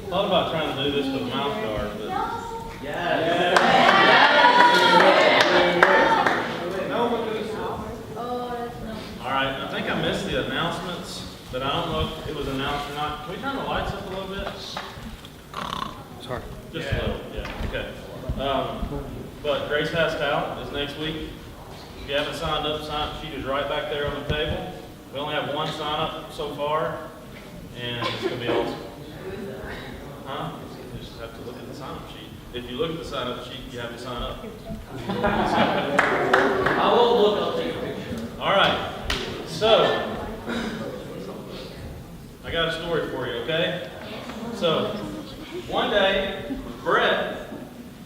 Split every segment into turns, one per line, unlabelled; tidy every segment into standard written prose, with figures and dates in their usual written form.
thought about trying to do this with a mouse guard, but all right. I think I missed the announcements, but I don't know if it was announced or not. Can we turn the lights up a little bit?
Sorry.
Just a little, yeah. Okay. But Grace House Talent is next week. If you haven't signed up, sign-up sheet is right back there on the table. We only have one sign-up so far, and it's going to be awesome. Huh? You just have to look at the sign-up sheet. If you look at the sign-up sheet, you have to sign up.
I will look, I'll take a picture.
All right. So, I got a story for you, okay? So, one day, Brett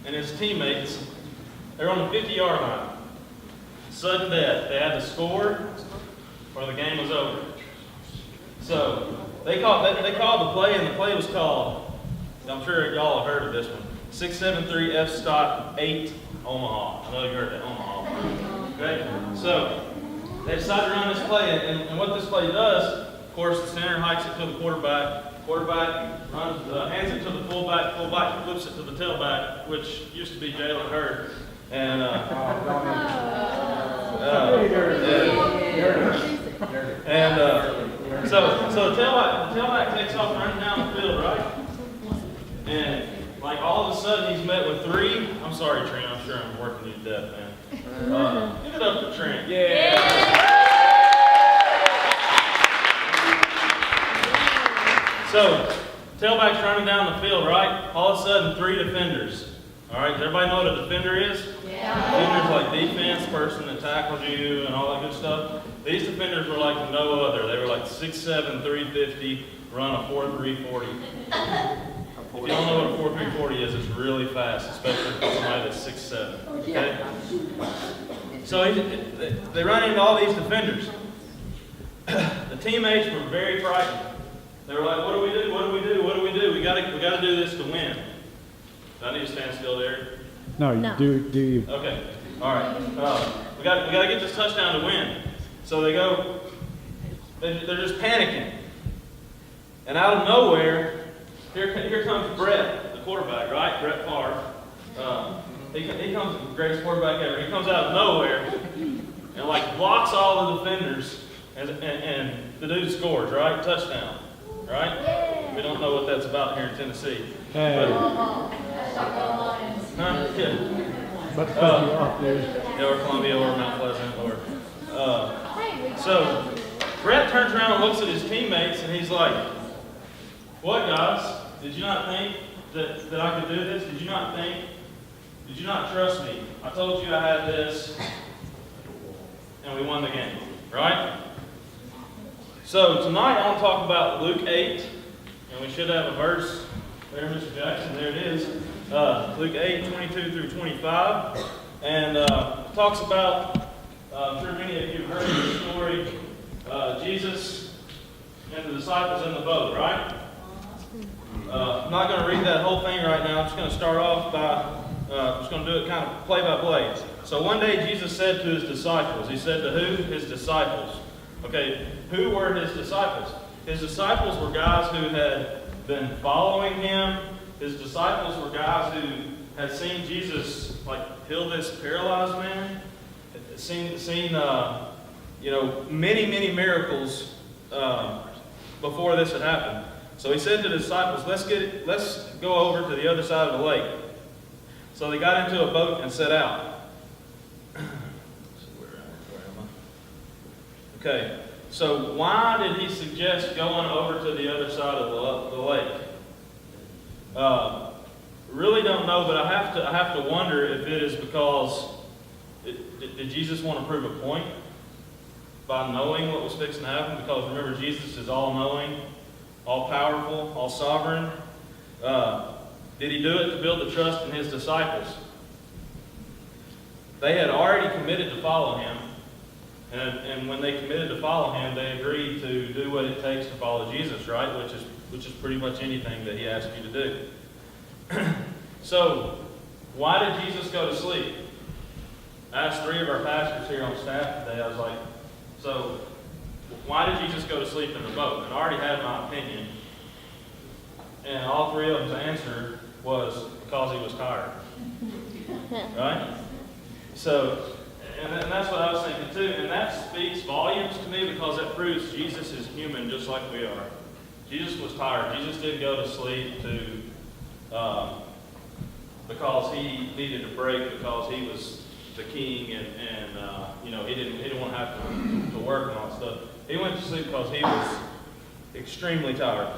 and his teammates, they're on the 50-yard line. Sudden death. They had to score or the game was over. So, they called the play, and the play was called, I'm sure y'all have heard of this one, 673 F Stock 8 Omaha. I know you heard that, Omaha. Okay? So, they decided to run this play, and what this play does, of course, the center hikes it to the quarterback. Quarterback runs, hands it to the fullback. Fullback flips it to the tailback, which used to be Jalen Hurd. And so the tailback takes off running down the field, right? And like all of a sudden he's met with three. I'm sorry, Trent. I'm sure I'm working you to death, man. Give it up to Trent. Yeah. So, tailback's running down the field, right? All of a sudden, three defenders. All right, does everybody know what a defender is? Yeah. Defenders like defense, person that tackles you and all that good stuff. These defenders were like no other. They were like 6'7", 350, run a 4.3 40. If you don't know what a 4.3 40 is, it's really fast, especially for somebody that's 6'7". Okay? So they run into all these defenders. The teammates were very frightened. They were like, what do we do? What do we do? What do we do? We gotta do this to win. Do I need to stand still there?
No. Do you?
Okay. All right. We gotta get this touchdown to win. So they go. They're just panicking. And out of nowhere, here comes Brett, the quarterback, right? Brett Favre. He comes the greatest quarterback ever. He comes out of nowhere and like blocks all the defenders, and the dude scores, right? Touchdown. Right? Yeah. We don't know what that's about here in Tennessee.
Hey.
Or Columbia or Mount Pleasant. So Brett turns around and looks at his teammates and he's like, what guys? Did you not think that I could do this? Did you not trust me? I told you I had this and we won the game. Right? So tonight I want to talk about Luke 8, and we should have a verse there, Mr. Jackson. There it is. Luke 8, 22 through 25. And talks about, I'm sure many of you have heard of the story, Jesus and the disciples in the boat, right? I'm not going to read that whole thing right now. I'm just going to start off by, I'm just going to do it kind of play by play. So one day Jesus said to his disciples, he said to who? His disciples. Okay, who were his disciples? His disciples were guys who had been following him. His disciples were guys who had seen Jesus like heal this paralyzed man, seen many miracles before this had happened. So he said to the disciples, let's go over to the other side of the lake. So they got into a boat and set out. Okay, so why did he suggest going over to the other side of the lake? Really don't know, but I have to wonder if it is because did Jesus want to prove a point by knowing what was fixing to happen? Because remember, Jesus is all-knowing, all-powerful, all-sovereign. Did he do it to build the trust in his disciples? They had already committed to follow him. And when they committed to follow him, they agreed to do what it takes to follow Jesus, right? Which is pretty much anything that he asked you to do. So, why did Jesus go to sleep? I asked three of our pastors here on staff today. I was like, so why did Jesus go to sleep in the boat? And I already had my opinion. And all three of them's answer was because he was tired. Right? So, and that's what I was thinking too. And that speaks volumes to me because that proves Jesus is human just like we are. Jesus was tired. Jesus didn't go to sleep because he needed a break because he was the king and he didn't want to have to work and all that stuff. He went to sleep because he was extremely tired.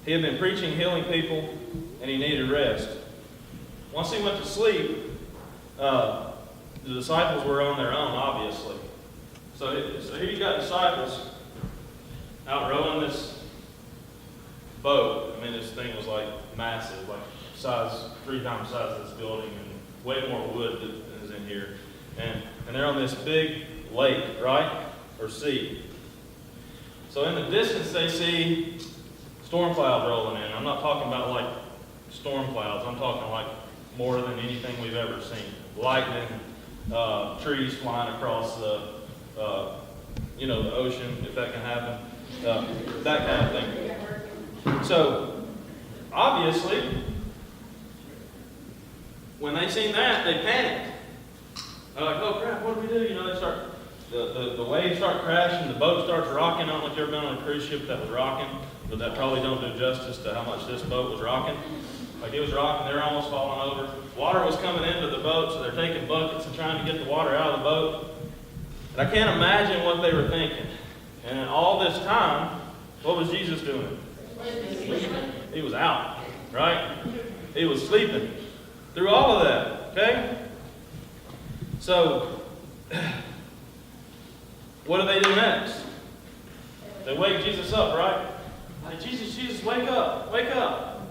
He had been preaching, healing people, and he needed rest. Once he went to sleep, the disciples were on their own, obviously. So here you got disciples out rowing this boat. I mean, this thing was like massive, like 3 times the size of this building, and way more wood than is in here. And they're on this big lake, right? Or sea. So in the distance, they see storm clouds rolling in. I'm not talking about like storm clouds. I'm talking like more than anything we've ever seen. Lightning, trees flying across the ocean, if that can happen. That kind of thing. So, obviously, when they seen that, they panicked. They're like, oh crap, what do we do? They start, the waves start crashing, the boat starts rocking. I don't know if you've ever been on a cruise ship that was rocking, but that probably don't do justice to how much this boat was rocking. Like it was rocking, they were almost falling over. Water was coming into the boat, so they're taking buckets and trying to get the water out of the boat. And I can't imagine what they were thinking. And in all this time, what was Jesus doing? He was out, right? He was sleeping through all of that, okay? So, what do they do next? They wake Jesus up, right? Like, Jesus, wake up,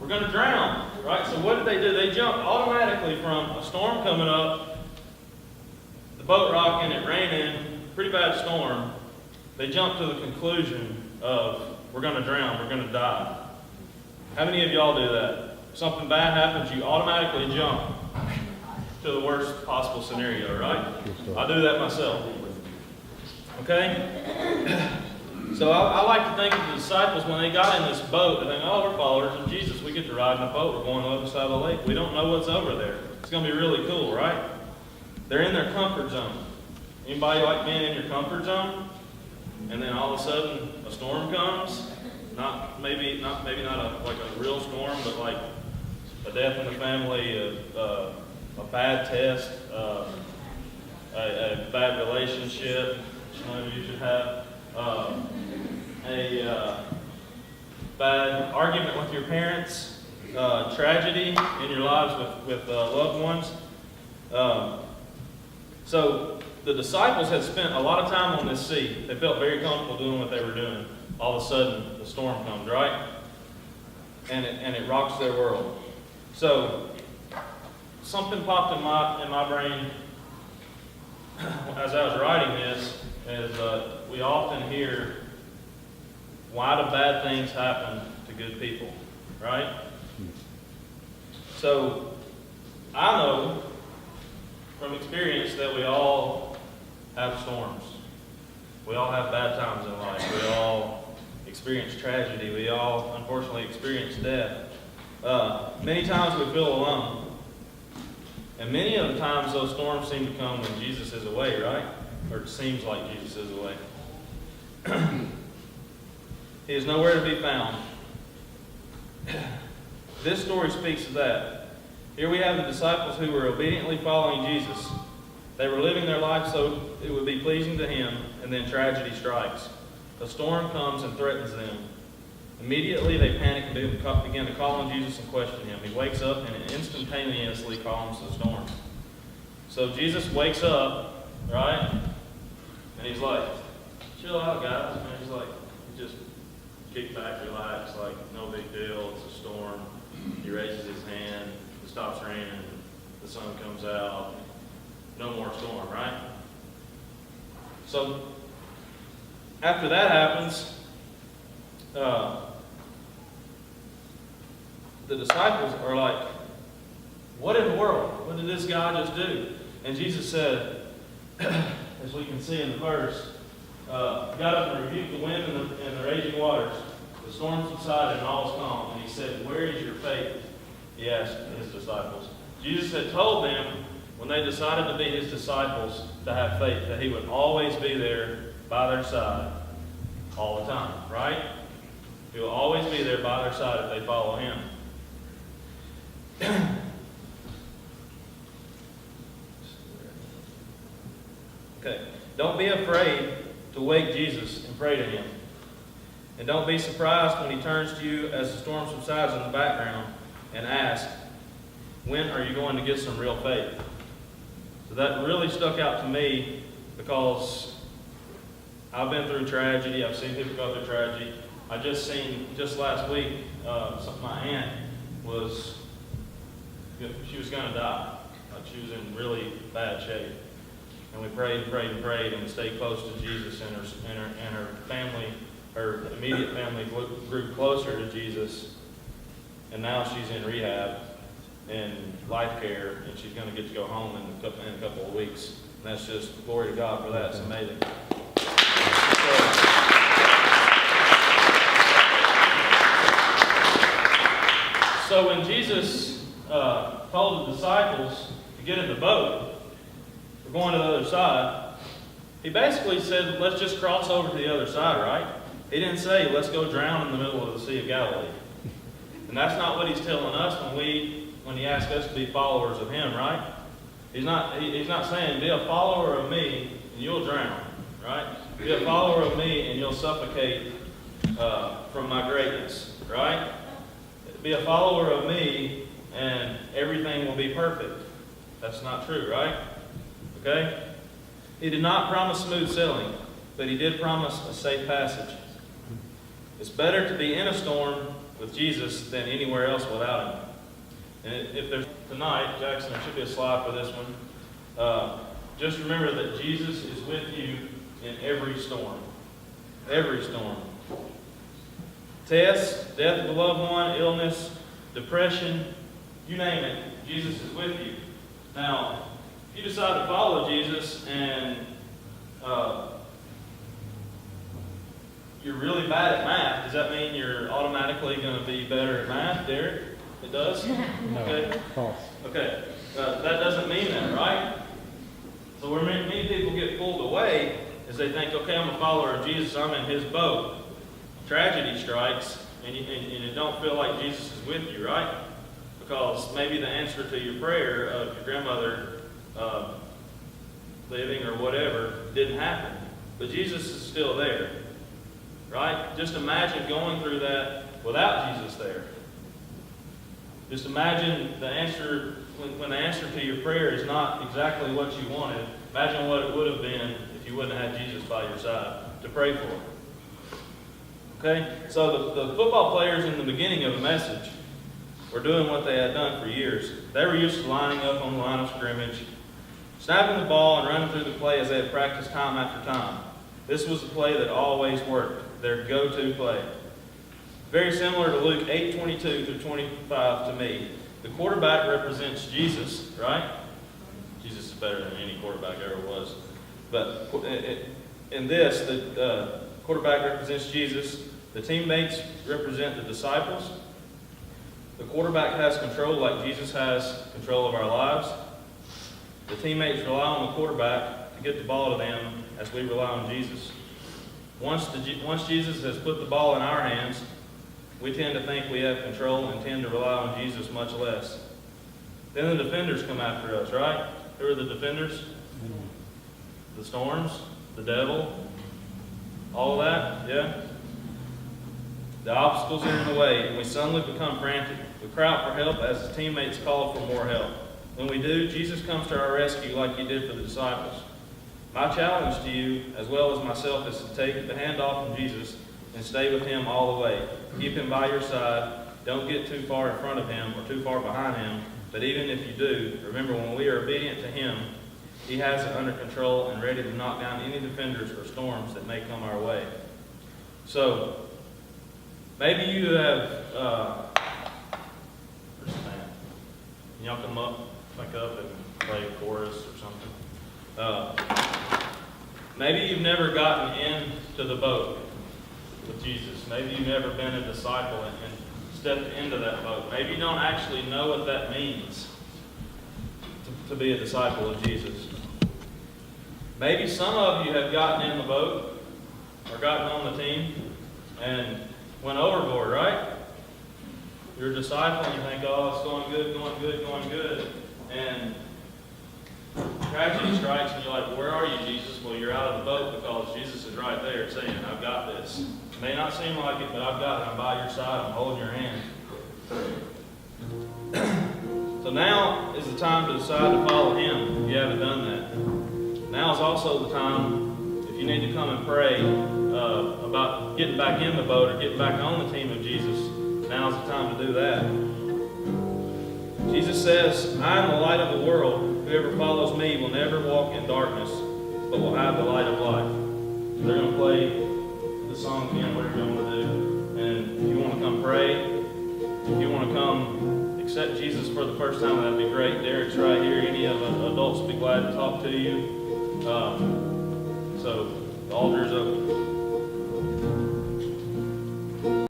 we're going to drown, right? So what did they do? They jumped automatically from a storm coming up, the boat rocking, it raining, pretty bad storm. They jumped to the conclusion of, we're going to drown, we're going to die. How many of y'all do that? If something bad happens, you automatically jump to the worst possible scenario, right? I do that myself. Okay? So I like to think of the disciples when they got in this boat, they think, oh, we're followers of Jesus. We get to ride in a boat. We're going to the other side of the lake. We don't know what's over there. It's going to be really cool, right? They're in their comfort zone. Anybody like being in your comfort zone? And then all of a sudden a storm comes. Maybe not a real storm, but like a death in the family, a bad test, a bad relationship, which none of you should have. A bad argument with your parents, tragedy in your lives with loved ones. So the disciples had spent a lot of time on this sea. They felt very comfortable doing what they were doing. All of a sudden, the storm comes, right? And it rocks their world. So something popped in my brain as I was writing this. We often hear, why do bad things happen to good people, right? So I know from experience that we all have storms. We all have bad times in life. We all experience tragedy. We all, unfortunately, experience death. Many times we feel alone. And many of the times those storms seem to come when Jesus is away, right? Or it seems like Jesus is away. He is nowhere to be found. This story speaks to that. Here we have the disciples who were obediently following Jesus. They were living their life so it would be pleasing to him, and then tragedy strikes. A storm comes and threatens them. Immediately they panic and begin to call on Jesus and question him. He wakes up and instantaneously calms the storm. So Jesus wakes up, right? And he's like, chill out, guys. And he's like, he just kick back, relax, like no big deal. It's a storm. He raises his hand. It stops raining. The sun comes out. No more storm, right? So after that happens, the disciples are like, what in the world? What did this guy just do? And Jesus said, as we can see in the verse, got up and rebuked the wind and the raging waters. The storm subsided and all was calm. And he said, "Where is your faith?" He asked his disciples. Jesus had told them, when they decided to be his disciples, to have faith, that he would always be there by their side all the time, right? He will always be there by their side if they follow him. Okay. Don't be afraid to wake Jesus and pray to him. And don't be surprised when he turns to you as the storm subsides in the background and asks, "When are you going to get some real faith?" So that really stuck out to me because I've been through tragedy. I've seen people go through tragedy. I just last week, my aunt she was going to die. She was in really bad shape. And we prayed and prayed and prayed and stayed close to Jesus, and her family, her immediate family grew closer to Jesus. And now she's in rehab and life care, and she's going to get to go home in a couple of weeks. And that's just glory to God for that. It's amazing. So when Jesus told the disciples to get in the boat, we're going to the other side, he basically said, let's just cross over to the other side, right? He didn't say, let's go drown in the middle of the Sea of Galilee. And that's not what he's telling us when he asks us to be followers of him, right? He's not saying, be a follower of me and you'll drown, right? Be a follower of me and you'll suffocate from my greatness, right? Be a follower of me and everything will be perfect. That's not true, right? Okay? He did not promise smooth sailing, but he did promise a safe passage. It's better to be in a storm with Jesus than anywhere else without him. And if there's tonight, Jackson, there should be a slide for this one. Just remember that Jesus is with you in every storm. Every storm. Tests, death of a loved one, illness, depression, you name it, Jesus is with you. Now, if you decide to follow Jesus and you're really bad at math, does that mean you're automatically going to be better at math, Derek? It does?
No,
Okay.
false.
Okay. That doesn't mean that, right? So where many people get pulled away is they think, okay, I'm a follower of Jesus, I'm in his boat. Tragedy strikes, and you don't feel like Jesus is with you, right? Because maybe the answer to your prayer of your grandmother living or whatever didn't happen. But Jesus is still there, right? Just imagine going through that without Jesus there. Just imagine the answer, when the answer to your prayer is not exactly what you wanted, imagine what it would have been if you wouldn't have had Jesus by your side to pray for. Okay? So the football players in the beginning of the message were doing what they had done for years. They were used to lining up on the line of scrimmage, snapping the ball and running through the play as they had practiced time after time. This was the play that always worked, their go-to play. Very similar to Luke 8:22 through 25 to me. The quarterback represents Jesus, right? Jesus is better than any quarterback ever was. But in this, the quarterback represents Jesus. The teammates represent the disciples. The quarterback has control like Jesus has control of our lives. The teammates rely on the quarterback to get the ball to them as we rely on Jesus. Once Jesus has put the ball in our hands, we tend to think we have control and tend to rely on Jesus much less. Then the defenders come after us, right? Who are the defenders? The storms, the devil, all of that, yeah? The obstacles are in the way, and we suddenly become frantic. We cry out for help as the teammates call for more help. When we do, Jesus comes to our rescue like he did for the disciples. My challenge to you, as well as myself, is to take the hand off from Jesus and stay with him all the way. Keep him by your side. Don't get too far in front of him or too far behind him. But even if you do, remember when we are obedient to him, he has it under control and ready to knock down any defenders or storms that may come our way. So, maybe you have, where's the band? Can y'all come back up and play a chorus or something? Maybe you've never gotten into the boat with Jesus. Maybe you've never been a disciple and stepped into that boat. Maybe you don't actually know what that means to be a disciple of Jesus. Maybe some of you have gotten in the boat or gotten on the team and went overboard, right? You're a disciple and you think, oh, it's going good, going good, going good. And tragedy strikes and you're like, where are you, Jesus? Well, you're out of the boat because Jesus is right there saying, I've got this. It may not seem like it, but I've got it. I'm by your side. I'm holding your hand. So now is the time to decide to follow Him if you haven't done that. Now is also the time, if you need to come and pray about getting back in the boat or getting back on the team of Jesus, now is the time to do that. Jesus says, I am the light of the world. Whoever follows me will never walk in darkness, but will have the light of life. They're going to play the song again, whatever you want to do. And if you want to come pray, if you want to come accept Jesus for the first time, that'd be great. Derek's right here. Any of the adults will be glad to talk to you.